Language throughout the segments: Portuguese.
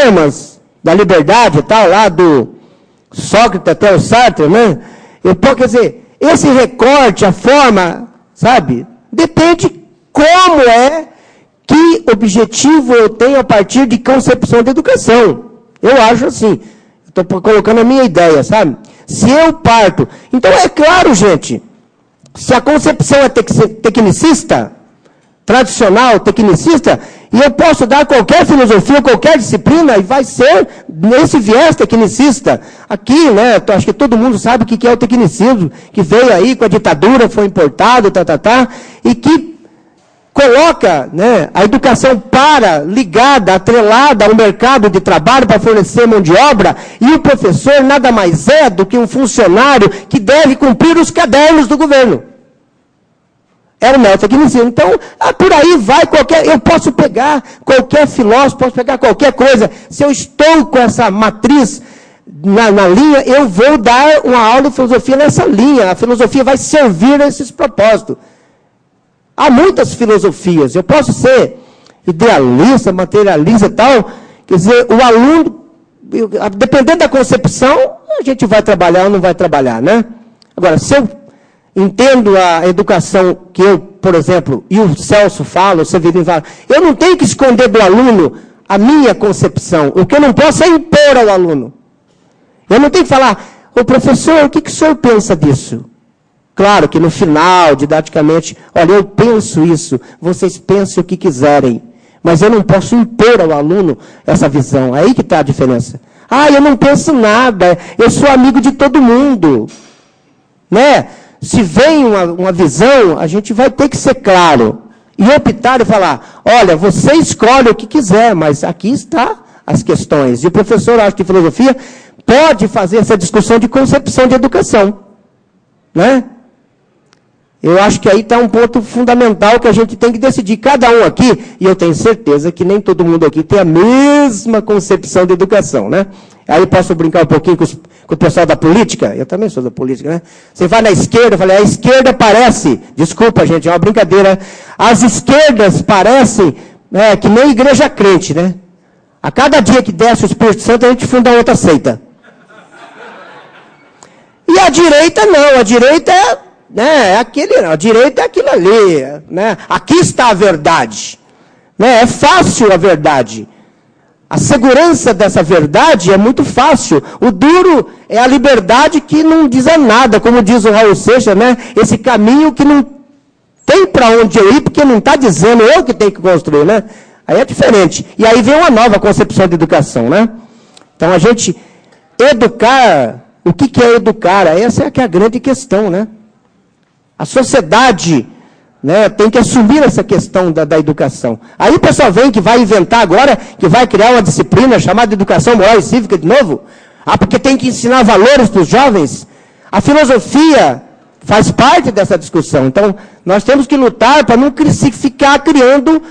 poemas da liberdade e tal, lá do Sócrates até o Sartre, né? Quer dizer, esse recorte, a forma, sabe? Depende como é, que objetivo eu tenho a partir de concepção de educação. Eu acho assim. Estou colocando a minha ideia, sabe? Se eu parto... Então, é claro, gente, se a concepção é tecnicista, tradicional, tecnicista, e eu posso dar qualquer filosofia, qualquer disciplina, e vai ser nesse viés tecnicista. Aqui, né, acho que todo mundo sabe o que é o tecnicismo, que veio aí com a ditadura, foi importado, e que coloca, né, a educação ligada, atrelada ao mercado de trabalho para fornecer mão de obra, e o professor nada mais é do que um funcionário que deve cumprir os cadernos do governo. É o neotecnicismo. Então, por aí vai eu posso pegar qualquer filósofo, posso pegar qualquer coisa. Se eu estou com essa matriz na linha, eu vou dar uma aula de filosofia nessa linha. A filosofia vai servir a esses propósitos. Há muitas filosofias. Eu posso ser idealista, materialista e tal. Quer dizer, o aluno, dependendo da concepção, a gente vai trabalhar ou não vai trabalhar, né? Agora, se eu entendo a educação que eu, por exemplo, e o Celso fala, o Severino fala, eu não tenho que esconder do aluno a minha concepção. O que eu não posso é impor ao aluno. Eu não tenho que falar, ô professor, o que o senhor pensa disso? Claro que no final, didaticamente, olha, eu penso isso, vocês pensem o que quiserem, mas eu não posso impor ao aluno essa visão. É aí que está a diferença. Eu não penso nada, eu sou amigo de todo mundo. Né? Se vem uma visão, a gente vai ter que ser claro. E optar e falar, olha, você escolhe o que quiser, mas aqui está as questões. E o professor, acho que filosofia, pode fazer essa discussão de concepção de educação. Né? Eu acho que aí está um ponto fundamental que a gente tem que decidir. Cada um aqui, e eu tenho certeza que nem todo mundo aqui tem a mesma concepção de educação, né? Aí posso brincar um pouquinho com o pessoal da política? Eu também sou da política, né? Você vai na esquerda, eu falei, a esquerda parece, desculpa gente, é uma brincadeira, as esquerdas parecem que nem igreja crente, né? A cada dia que desce o Espírito Santo, a gente funda outra seita. E a direita não, a direita a direita é aquilo ali, né? Aqui está a verdade, né? É fácil a verdade. A segurança dessa verdade é muito fácil. O duro é a liberdade que não diz nada, como diz o Raul Seixas, né? Esse caminho que não tem para onde eu ir, porque não está dizendo eu que tenho que construir, né? Aí é diferente. E aí vem uma nova concepção de educação, né? Então a gente educar, o que é educar? Essa é que é a grande questão, né? A sociedade, né, tem que assumir essa questão da educação. Aí o pessoal vem que vai inventar agora, que vai criar uma disciplina chamada Educação Moral e Cívica de novo. Porque tem que ensinar valores para os jovens. A filosofia faz parte dessa discussão. Então, nós temos que lutar para não ficar criando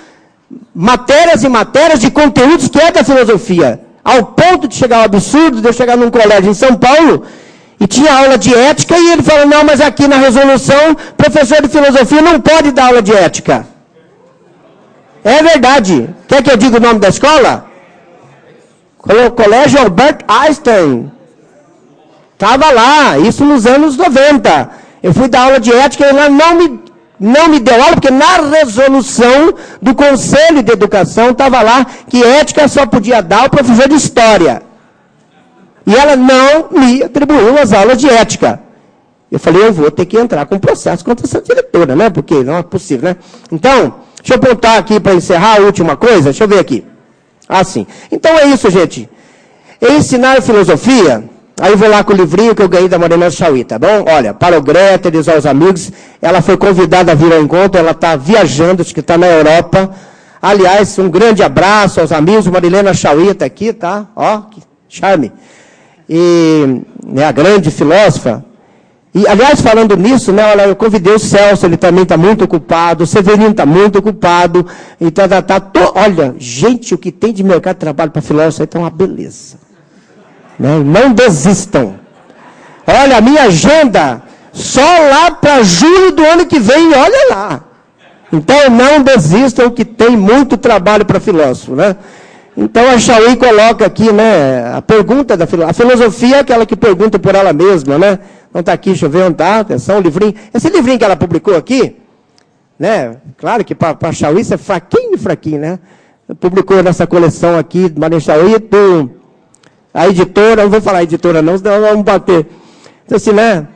matérias e matérias de conteúdos que é da filosofia. Ao ponto de chegar ao absurdo de eu chegar num colégio em São Paulo, e tinha aula de ética, e ele falou, não, mas aqui na resolução, professor de filosofia não pode dar aula de ética. É verdade. Quer que eu diga o nome da escola? Colégio Albert Einstein. Estava lá, isso nos anos 90. Eu fui dar aula de ética, e ele não me deu aula, porque na resolução do Conselho de Educação estava lá que ética só podia dar o professor de História. E ela não me atribuiu as aulas de ética. Eu falei, eu vou ter que entrar com processo contra essa diretora, né? Porque não é possível, né? Então, deixa eu apontar aqui para encerrar a última coisa. Deixa eu ver aqui. Sim. Então é isso, gente. Ensinar filosofia, aí eu vou lá com o livrinho que eu ganhei da Morena Chauí, tá bom? Olha, para o Gréteres, aos amigos, ela foi convidada a vir ao encontro, ela está viajando, acho que está na Europa. Aliás, um grande abraço aos amigos, Marilena Chauí está aqui, tá? Ó, que charme. E a grande filósofa. E, aliás, falando nisso, né, olha, eu convidei o Celso, ele também está muito ocupado, o Severino está muito ocupado, então olha, gente, o que tem de mercado de trabalho para filósofo aí está uma beleza. Né? Não desistam. Olha, a minha agenda, só lá para julho do ano que vem, olha lá. Então, não desistam, que tem muito trabalho para filósofo, né? Então a Chauí coloca aqui, né, a pergunta da filosofia. A filosofia é aquela que pergunta por ela mesma, né? Não está aqui, deixa eu ver onde está, atenção, o livrinho. Esse livrinho que ela publicou aqui, né? Claro que para a Chauí isso é fraquinho, né? Publicou nessa coleção aqui, do Maria Chauí, a editora, não vou falar editora não, senão vamos bater. Então assim, né?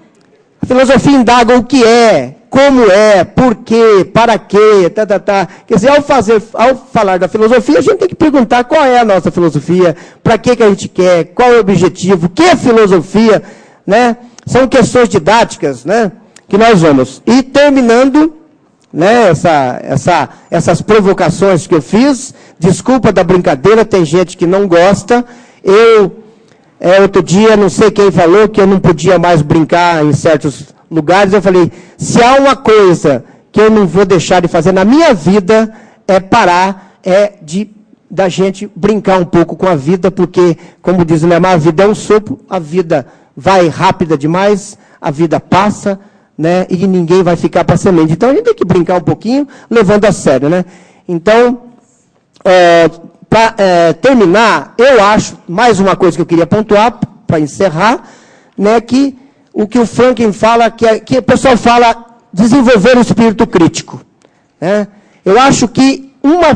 A filosofia indaga o que é, como é, por quê, para quê, Quer dizer, ao falar da filosofia, a gente tem que perguntar qual é a nossa filosofia, para que a gente quer, qual é o objetivo, o que é filosofia, né? São questões didáticas, né? Que nós vamos. E terminando, né, essas provocações que eu fiz, desculpa da brincadeira, tem gente que não gosta, outro dia, não sei quem falou que eu não podia mais brincar em certos lugares, eu falei, se há uma coisa que eu não vou deixar de fazer na minha vida, é parar, da gente brincar um pouco com a vida, porque, como diz o Neymar, a vida é um sopro, a vida vai rápida demais, a vida passa, né, e ninguém vai ficar para semente. Então, a gente tem que brincar um pouquinho, levando a sério, né? Então, para terminar, eu acho, mais uma coisa que eu queria pontuar, para encerrar, né, que o que o Franklin fala, que o pessoal fala, desenvolver o espírito crítico. Né? Eu acho que uma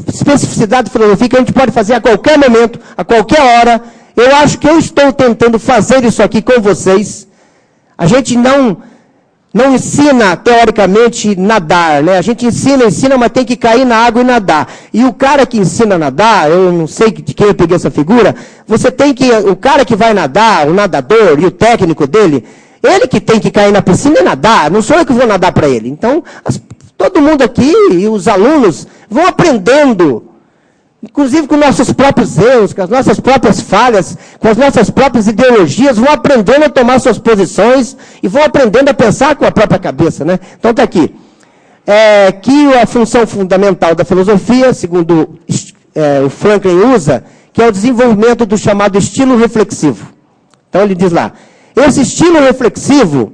especificidade da filosofia que a gente pode fazer a qualquer momento, a qualquer hora, eu acho que eu estou tentando fazer isso aqui com vocês. A gente não ensina, teoricamente, nadar, né? A gente ensina, mas tem que cair na água e nadar. E o cara que ensina a nadar, eu não sei de quem eu peguei essa figura, o cara que vai nadar, o nadador e o técnico dele, ele que tem que cair na piscina e nadar, não sou eu que vou nadar para ele. Então, todo mundo aqui, e os alunos, vão aprendendo, inclusive com nossos próprios erros, com as nossas próprias falhas, com as nossas próprias ideologias, vão aprendendo a tomar suas posições e vão aprendendo a pensar com a própria cabeça, né? Então está aqui. Que a função fundamental da filosofia, segundo o Franklin usa, que é o desenvolvimento do chamado estilo reflexivo. Então ele diz lá, esse estilo reflexivo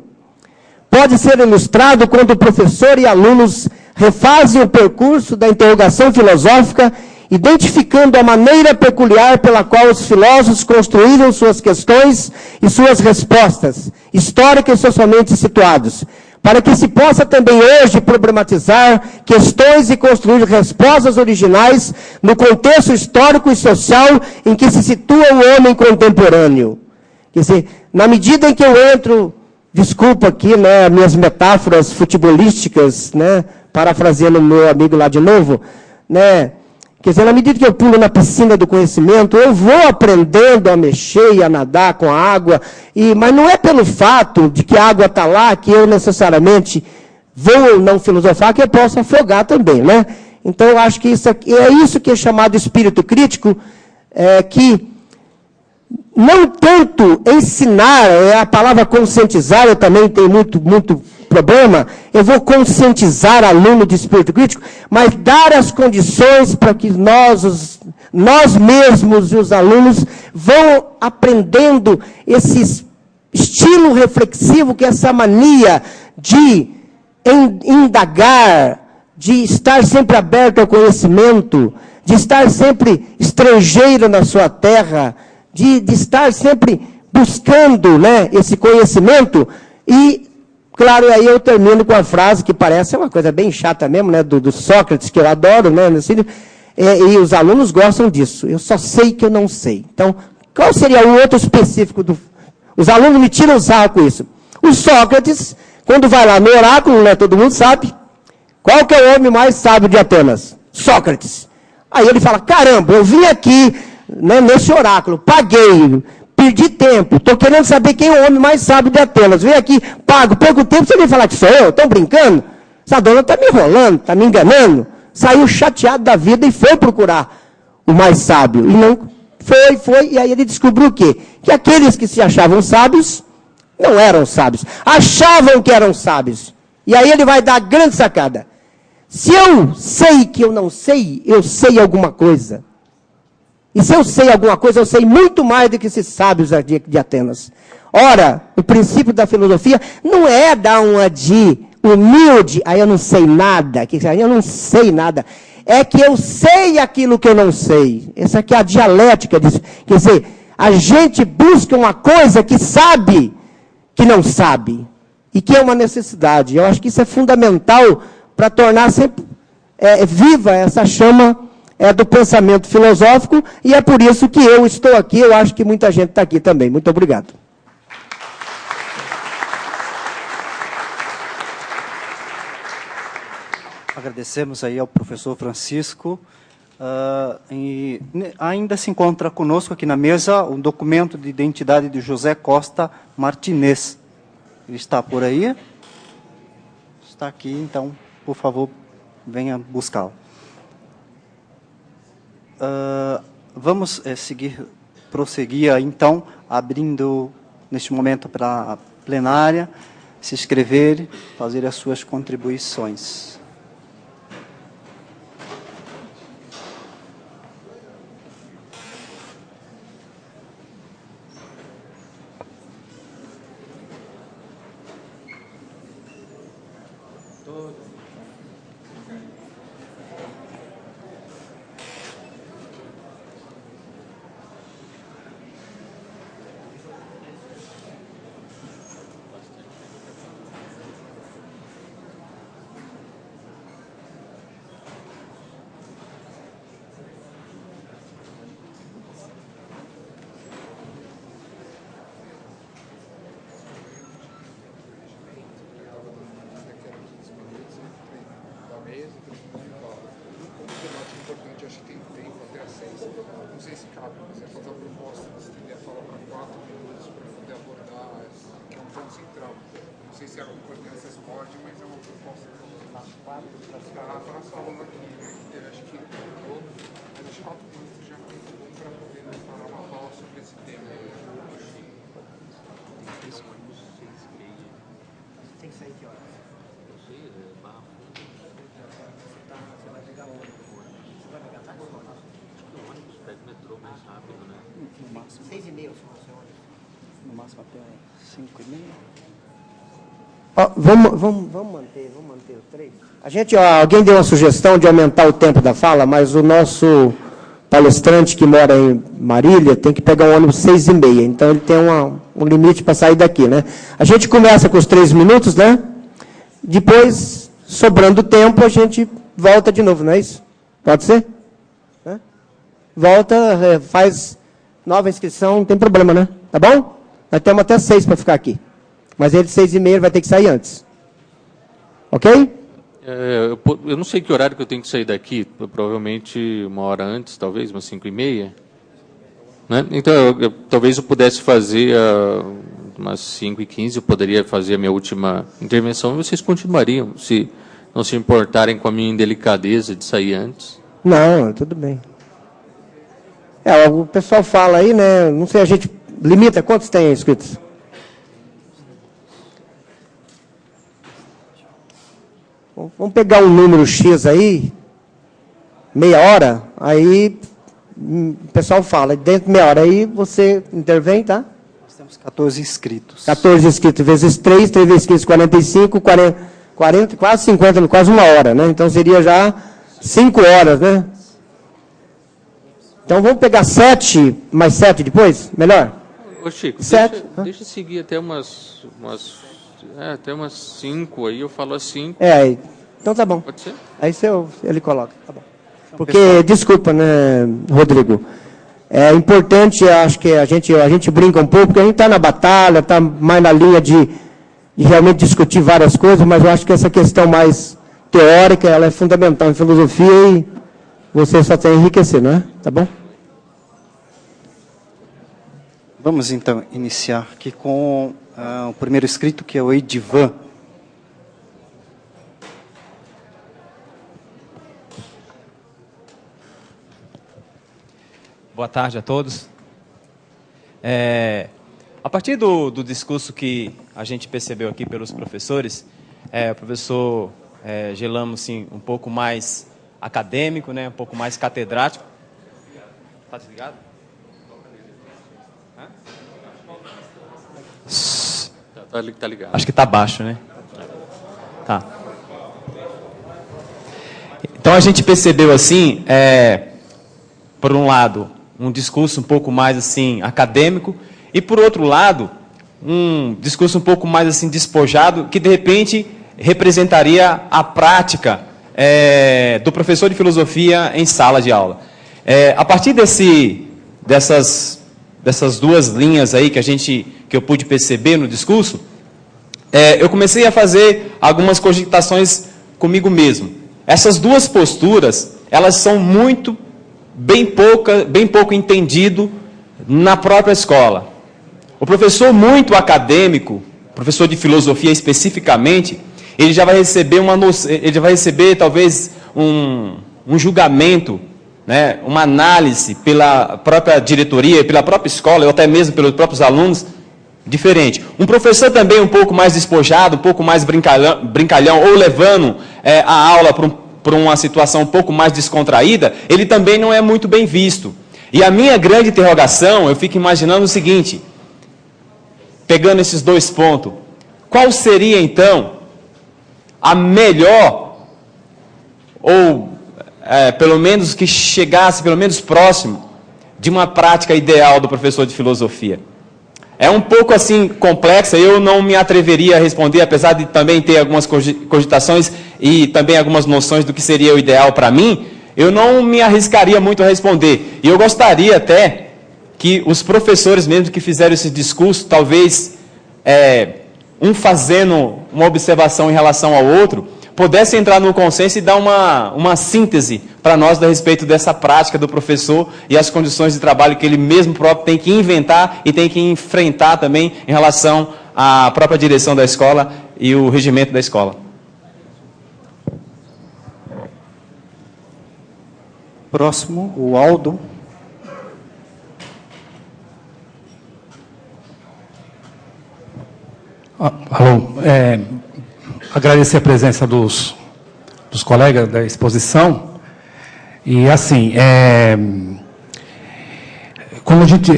pode ser ilustrado quando o professor e alunos refazem o percurso da interrogação filosófica, identificando a maneira peculiar pela qual os filósofos construíram suas questões e suas respostas, históricas e socialmente situados, para que se possa também hoje problematizar questões e construir respostas originais no contexto histórico e social em que se situa o homem contemporâneo. Quer dizer, na medida em que eu entro, desculpa aqui, né, minhas metáforas futebolísticas, né, parafraseando o meu amigo lá de novo, né, quer dizer, na medida que eu pulo na piscina do conhecimento, eu vou aprendendo a mexer e a nadar com a água, mas não é pelo fato de que a água está lá que eu necessariamente vou não filosofar, que eu posso afogar também, né? Então, eu acho que é isso que é chamado espírito crítico, que não tanto ensinar, a palavra conscientizar, eu também tenho muito problema, eu vou conscientizar aluno de espírito crítico, mas dar as condições para que nós mesmos e os alunos vão aprendendo esse estilo reflexivo, que é essa mania de indagar, de estar sempre aberto ao conhecimento, de estar sempre estrangeiro na sua terra, de estar sempre buscando, né, esse conhecimento. E, claro, aí eu termino com a frase que parece uma coisa bem chata mesmo, né, do Sócrates, que eu adoro, né, e os alunos gostam disso. Eu só sei que eu não sei. Então, qual seria o outro específico Os alunos me tiram sarro com isso. O Sócrates, quando vai lá no oráculo, né, todo mundo sabe, qual que é o homem mais sábio de Atenas? Sócrates. Aí ele fala, caramba, eu vim aqui, né, nesse oráculo, paguei, perdi tempo, estou querendo saber quem é o homem mais sábio de Atenas. Vem aqui, perco tempo, você vem falar que sou eu? Estão brincando? Essa dona está me enrolando, está me enganando. Saiu chateado da vida e foi procurar o mais sábio. E não foi, e aí ele descobriu o quê? Que aqueles que se achavam sábios, não eram sábios. Achavam que eram sábios. E aí ele vai dar a grande sacada. Se eu sei que eu não sei, eu sei alguma coisa. E se eu sei alguma coisa, eu sei muito mais do que esses sábios de Atenas. Ora, o princípio da filosofia não é dar uma de humilde, aí eu não sei nada, eu não sei nada. é que eu sei aquilo que eu não sei. Essa aqui é a dialética disso. Quer dizer, a gente busca uma coisa que sabe que não sabe. E que é uma necessidade. Eu acho que isso é fundamental para tornar sempre viva essa chama do pensamento filosófico. E é por isso que eu estou aqui. Eu acho que muita gente está aqui também. Muito obrigado. Agradecemos aí ao professor Francisco. E ainda se encontra conosco aqui na mesa um documento de identidade de José Costa Martinez. Ele está por aí? Está aqui, então, por favor, venha buscá-lo. Vamos prosseguir, então, abrindo neste momento para a plenária, se inscrever, fazer as suas contribuições. Vamos manter o 3. A gente, alguém deu uma sugestão de aumentar o tempo da fala, mas o nosso palestrante que mora em Marília tem que pegar um ônibus 6h30, então ele tem um limite para sair daqui, né? A gente começa com os 3 minutos, né? Depois, sobrando tempo, a gente volta de novo, não é isso? Pode ser? Né? Volta, faz nova inscrição, não tem problema, né? Tá bom? Nós temos até 6 para ficar aqui. Mas ele, 6h30, vai ter que sair antes. Ok? Eu não sei que horário que eu tenho que sair daqui. Provavelmente 1 hora antes, talvez, umas 5h30. Né? Então, talvez eu pudesse fazer umas 5h15, eu poderia fazer a minha última intervenção, e vocês continuariam, se não se importarem com a minha indelicadeza de sair antes. Não, tudo bem. O pessoal fala aí, né? Não sei, a gente limita, quantos tem inscritos? Vamos pegar um número X aí, meia hora, aí o pessoal fala, dentro de meia hora, aí você intervém, tá? Nós temos 14 inscritos. 14 inscritos vezes 3, 3 vezes 15, 45, 40, quase 50, quase 1 hora, né? Então seria já 5 horas, né? Então vamos pegar 7, mais 7 depois? Melhor? Ô Chico, 7. Deixa seguir até até umas 5, aí eu falo assim. Então tá bom. Pode ser? Aí ele coloca, tá bom. Porque, desculpa, né, Rodrigo, é importante, acho que a gente brinca um pouco, porque a gente está na batalha, está mais na linha de realmente discutir várias coisas, mas eu acho que essa questão mais teórica, ela é fundamental em filosofia e você só tem a enriquecer, não é? Tá bom? Vamos, então, iniciar aqui com o primeiro escrito, que é o Edivan. Boa tarde a todos. A partir do discurso que a gente percebeu aqui pelos professores, o professor Gelamo, assim, um pouco mais acadêmico, né, um pouco mais catedrático. Está desligado? Tá ligado. Acho que está baixo, né? Tá. Então a gente percebeu assim, por um lado, um discurso um pouco mais assim acadêmico e por outro lado, um discurso um pouco mais assim despojado que de repente representaria a prática do professor de filosofia em sala de aula. A partir dessas duas linhas aí que eu pude perceber no discurso, eu comecei a fazer algumas cogitações comigo mesmo. Essas duas posturas, elas são bem pouco entendido na própria escola. O professor muito acadêmico, professor de filosofia especificamente, ele já vai receber talvez um julgamento, né, uma análise pela própria diretoria, pela própria escola, ou até mesmo pelos próprios alunos, diferente. Um professor também um pouco mais despojado, um pouco mais brincalhão, ou levando a aula para uma situação um pouco mais descontraída, ele também não é muito bem visto. E a minha grande interrogação, eu fico imaginando o seguinte, pegando esses dois pontos, qual seria então a melhor, ou pelo menos que chegasse pelo menos próximo de uma prática ideal do professor de filosofia? É um pouco assim complexa, eu não me atreveria a responder, apesar de também ter algumas cogitações e também algumas noções do que seria o ideal para mim, eu não me arriscaria muito a responder. E eu gostaria até que os professores mesmo que fizeram esse discurso, talvez um fazendo uma observação em relação ao outro, pudesse entrar no consenso e dar uma síntese para nós a respeito dessa prática do professor e as condições de trabalho que ele mesmo próprio tem que inventar e tem que enfrentar também em relação à própria direção da escola e o regimento da escola. Próximo, o Aldo. Alô, agradecer a presença dos colegas da exposição. E, assim, como a gente...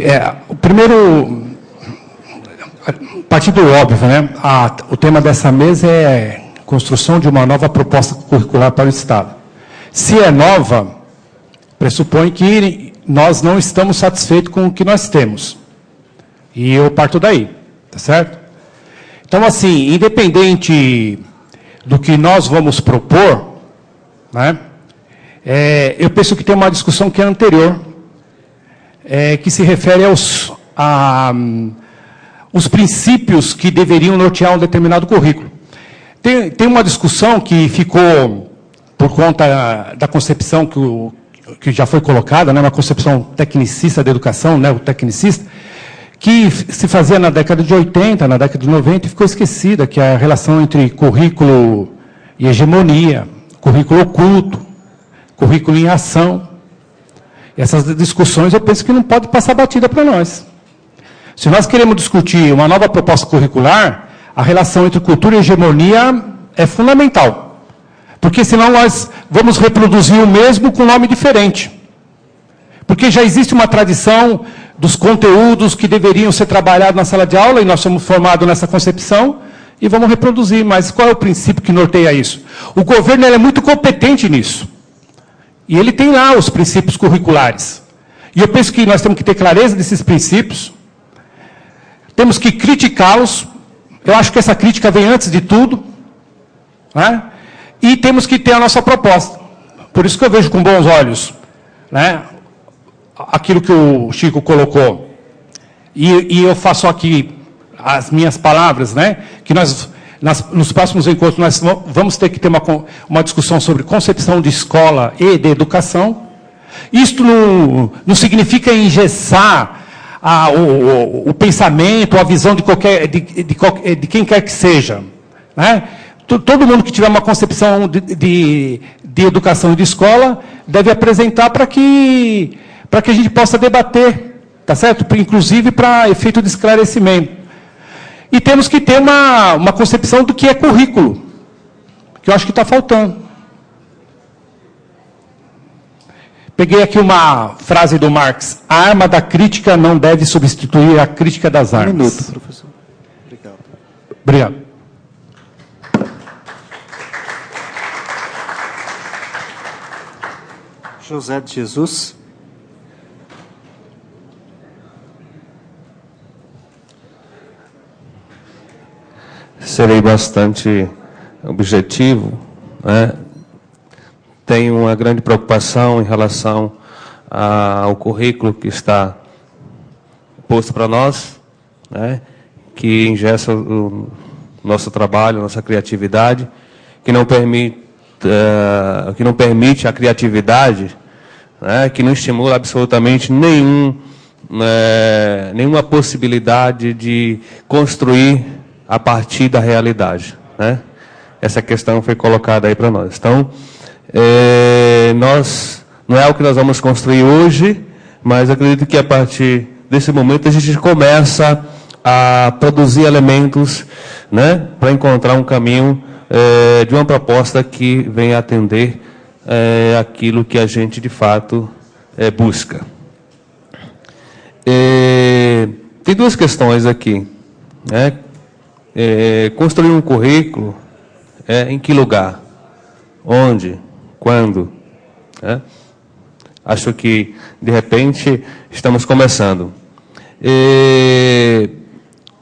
o primeiro, a partir do óbvio, né? O tema dessa mesa é construção de uma nova proposta curricular para o Estado. Se é nova, pressupõe que nós não estamos satisfeitos com o que nós temos. E eu parto daí, tá certo? Então, assim, independente do que nós vamos propor, né, eu penso que tem uma discussão que é anterior, que se refere os princípios que deveriam nortear um determinado currículo. Tem uma discussão que ficou, por conta da concepção que já foi colocada, né, uma concepção tecnicista da educação, né, o tecnicista, que se fazia na década de 80, na década de 90, e ficou esquecida, que é a relação entre currículo e hegemonia, currículo oculto, currículo em ação. E essas discussões eu penso que não pode passar batida para nós. Se nós queremos discutir uma nova proposta curricular, a relação entre cultura e hegemonia é fundamental. Porque senão nós vamos reproduzir o mesmo com nome diferente. Porque já existe uma tradição dos conteúdos que deveriam ser trabalhados na sala de aula, e nós somos formados nessa concepção, e vamos reproduzir. Mas qual é o princípio que norteia isso? O governo é muito competente nisso. E ele tem lá os princípios curriculares. E eu penso que nós temos que ter clareza desses princípios, temos que criticá-los, eu acho que essa crítica vem antes de tudo, né? E temos que ter a nossa proposta. Por isso que eu vejo com bons olhos, né, aquilo que o Chico colocou. E eu faço aqui as minhas palavras, né, que nos próximos encontros nós vamos ter que ter uma discussão sobre concepção de escola e de educação. Isto não significa engessar o pensamento, a visão de quem quer que seja, né? Todo mundo que tiver uma concepção de educação e de escola deve apresentar para que a gente possa debater, tá certo? Inclusive para efeito de esclarecimento. E temos que ter uma concepção do que é currículo, que eu acho que está faltando. Peguei aqui uma frase do Marx: a arma da crítica não deve substituir a crítica das armas. Um minuto, professor. Obrigado. Obrigado. José de Jesus. Serei bastante objetivo, né? Tenho uma grande preocupação em relação ao currículo que está posto para nós, né? Que engessa o nosso trabalho, nossa criatividade, que não permite a criatividade, né? Que não estimula absolutamente nenhuma possibilidade de construir a partir da realidade, né? Essa questão foi colocada aí para nós. Então, não é o que nós vamos construir hoje, mas acredito que a partir desse momento a gente começa a produzir elementos, né, para encontrar um caminho de uma proposta que venha atender aquilo que a gente de fato busca. Tem duas questões aqui, né? Construir um currículo, em que lugar? Onde? Quando? Acho que, de repente, estamos começando.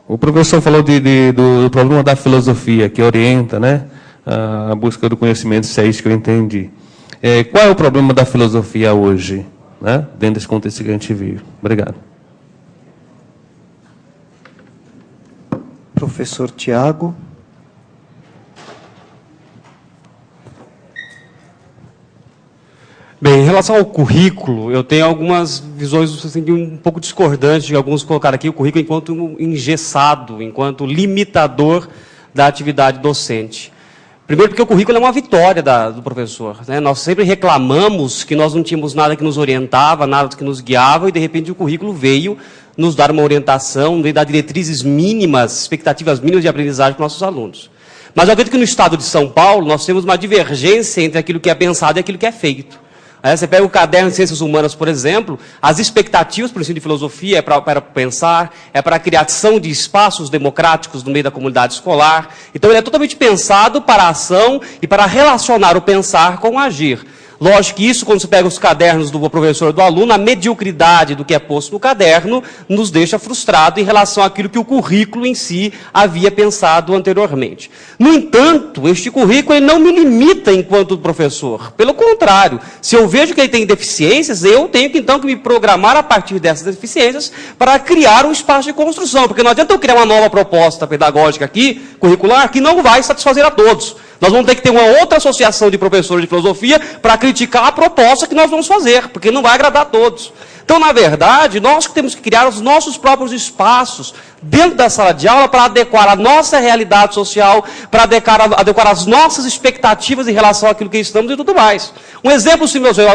O professor falou do problema da filosofia, que orienta, né, a busca do conhecimento, se é isso que eu entendi. Qual é o problema da filosofia hoje, né, dentro desse contexto que a gente vive? Obrigado. Professor Tiago. Bem, em relação ao currículo, eu tenho algumas visões assim, um pouco discordantes de alguns colocaram aqui o currículo enquanto engessado, enquanto limitador da atividade docente. Primeiro porque o currículo é uma vitória do professor, né? Nós sempre reclamamos que nós não tínhamos nada que nos orientava, nada que nos guiava, e de repente o currículo veio nos dar uma orientação, veio dar diretrizes mínimas, expectativas mínimas de aprendizagem para os nossos alunos. Mas eu acredito que no estado de São Paulo nós temos uma divergência entre aquilo que é pensado e aquilo que é feito. Você pega o caderno de Ciências Humanas, por exemplo, as expectativas para o ensino de filosofia é para pensar, é para a criação de espaços democráticos no meio da comunidade escolar. Então, ele é totalmente pensado para a ação e para relacionar o pensar com o agir. Lógico que isso, quando você pega os cadernos do professor e do aluno, a mediocridade do que é posto no caderno nos deixa frustrado em relação àquilo que o currículo em si havia pensado anteriormente. No entanto, este currículo ele não me limita enquanto professor. Pelo contrário, se eu vejo que ele tem deficiências, eu tenho que, então, me programar a partir dessas deficiências para criar um espaço de construção. Porque não adianta eu criar uma nova proposta pedagógica aqui, curricular, que não vai satisfazer a todos. Nós vamos ter que ter uma outra associação de professores de filosofia para criticar a proposta que nós vamos fazer, porque não vai agradar a todos. Então, na verdade, nós temos que criar os nossos próprios espaços dentro da sala de aula para adequar a nossa realidade social, para adequar as nossas expectativas em relação àquilo que estamos e tudo mais. Um exemplo,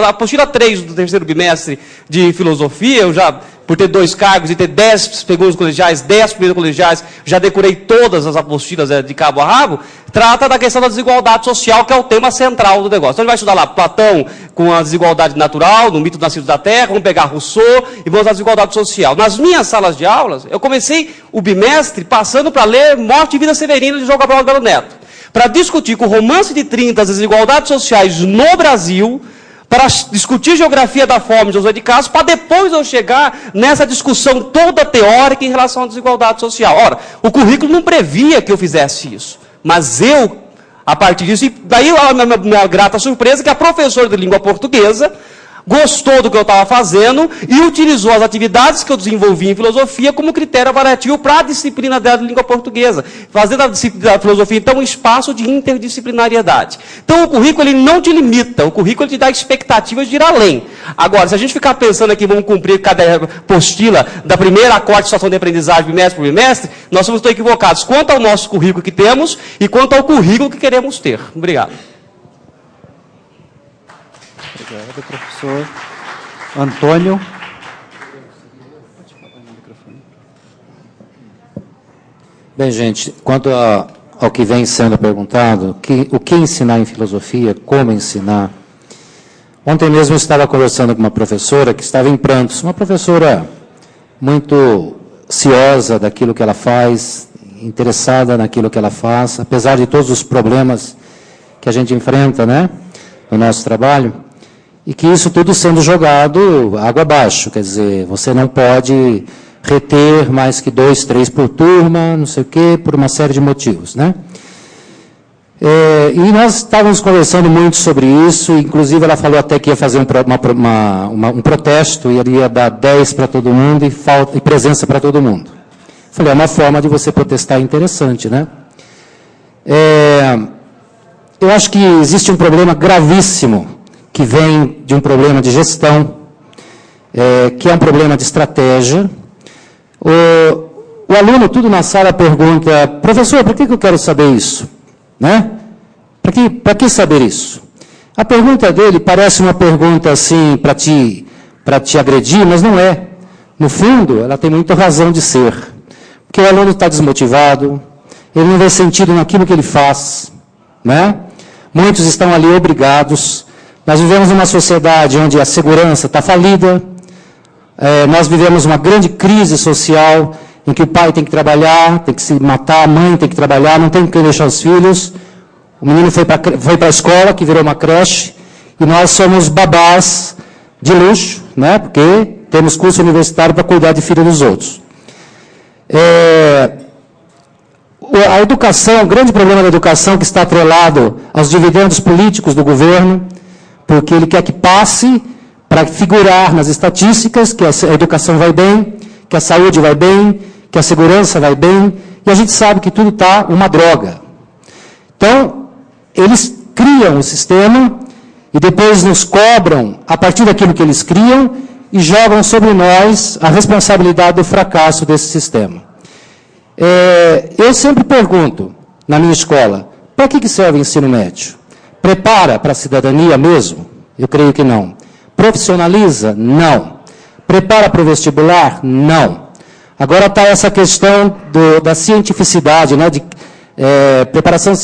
a apostila 3 do terceiro bimestre de filosofia, eu já, por ter 2 cargos e ter 10 segundos colegiais, 10 primeiros colegiais, já decorei todas as apostilas de cabo a rabo, trata da questão da desigualdade social, que é o tema central do negócio. Então, a gente vai estudar lá Platão com a desigualdade natural, no mito dos nascidos da terra, vamos pegar Rousseau e vamos à desigualdade social. Nas minhas salas de aulas, eu comecei o bimestre passando para ler Morte e Vida Severina de João Cabral Belo Neto, para discutir com o romance de 30 as desigualdades sociais no Brasil, para discutir geografia da fome de José de Castro, para depois eu chegar nessa discussão toda teórica em relação à desigualdade social. Ora, o currículo não previa que eu fizesse isso, mas eu, a partir disso, e daí a minha grata surpresa é que a professora de língua portuguesa gostou do que eu estava fazendo e utilizou as atividades que eu desenvolvi em filosofia como critério avaliativo para a disciplina dela de língua portuguesa, fazendo da filosofia, então, um espaço de interdisciplinariedade. Então, o currículo ele não te limita, o currículo te dá expectativas de ir além. Agora, se a gente ficar pensando aqui, vamos cumprir cada apostila da primeira à quarta situação de aprendizagem, bimestre por bimestre, nós somos tão equivocados quanto ao nosso currículo que temos e quanto ao currículo que queremos ter. Obrigado. Obrigado, professor. Antônio. Bem, gente, quanto ao que vem sendo perguntado, o que ensinar em filosofia, como ensinar. Ontem mesmo eu estava conversando com uma professora que estava em prantos, uma professora muito ciosa daquilo que ela faz, interessada naquilo que ela faz, apesar de todos os problemas que a gente enfrenta, né, no nosso trabalho. e que isso tudo sendo jogado água abaixo, quer dizer, você não pode reter mais que 2, 3 por turma, não sei o quê, por uma série de motivos, né? E nós estávamos conversando muito sobre isso, inclusive ela falou até que ia fazer um protesto, e ia dar 10 para todo mundo e presença para todo mundo. Falei, é uma forma de você protestar interessante, né? Eu acho que existe um problema gravíssimo, que vem de um problema de gestão, que é um problema de estratégia. O aluno, tudo na sala, pergunta, professor, por que eu quero saber isso? Né? Para que saber isso? A pergunta dele parece uma pergunta assim, para te agredir, mas não é. No fundo, ela tem muita razão de ser. Porque o aluno está desmotivado, ele não vê sentido naquilo que ele faz, né? Muitos estão ali obrigados. Nós vivemos numa sociedade onde a segurança está falida, nós vivemos uma grande crise social, em que o pai tem que trabalhar, tem que se matar, a mãe tem que trabalhar, não tem quem deixar os filhos. O menino foi para a escola, que virou uma creche, e nós somos babás de luxo, né? Porque temos curso universitário para cuidar de filho dos outros. A educação, o grande problema da educação que está atrelado aos dividendos políticos do governo, porque ele quer que passe para figurar nas estatísticas que a educação vai bem, que a saúde vai bem, que a segurança vai bem, e a gente sabe que tudo está uma droga. Então, eles criam o sistema e depois nos cobram a partir daquilo que eles criam e jogam sobre nós a responsabilidade do fracasso desse sistema. Eu sempre pergunto, na minha escola, para que serve o ensino médio? Prepara para a cidadania mesmo? Eu creio que não. Profissionaliza? Não. Prepara para o vestibular? Não. Agora está essa questão da cientificidade, né, de preparação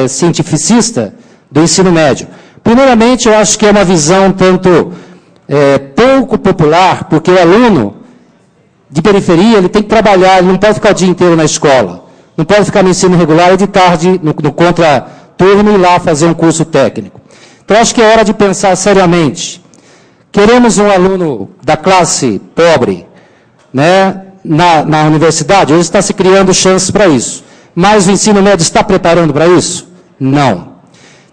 cientificista do ensino médio. Primeiramente, eu acho que é uma visão tanto pouco popular, porque o aluno de periferia ele tem que trabalhar, ele não pode ficar o dia inteiro na escola, não pode ficar no ensino regular e de tarde no contraturno e ir lá fazer um curso técnico. Então, acho que é hora de pensar seriamente. Queremos um aluno da classe pobre, né, na universidade? Hoje está se criando chances para isso. Mas o ensino médio está preparando para isso? Não.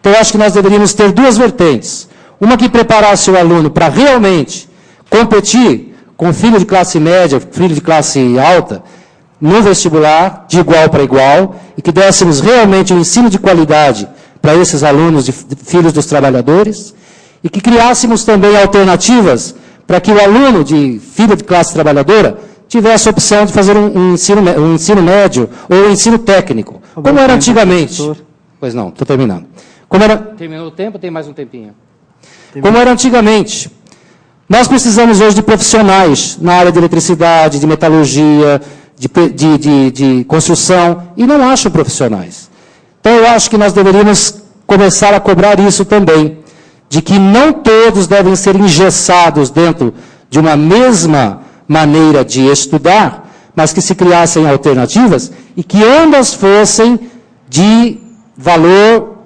Então, eu acho que nós deveríamos ter duas vertentes. Uma que preparasse o aluno para realmente competir com filho de classe média, filho de classe alta, no vestibular, de igual para igual, e que dessemos realmente um ensino de qualidade para esses alunos, de filhos dos trabalhadores, e que criássemos também alternativas para que o aluno de filho de classe trabalhadora tivesse a opção de fazer um ensino médio ou um ensino técnico, como era antigamente. Pois não, estou terminando. Terminou o tempo, tem mais um tempinho. Como era antigamente. Nós precisamos hoje de profissionais na área de eletricidade, de metalurgia, de construção, e não acham profissionais. Então, eu acho que nós deveríamos começar a cobrar isso também, de que não todos devem ser engessados dentro de uma mesma maneira de estudar, mas que se criassem alternativas e que ambas fossem de valor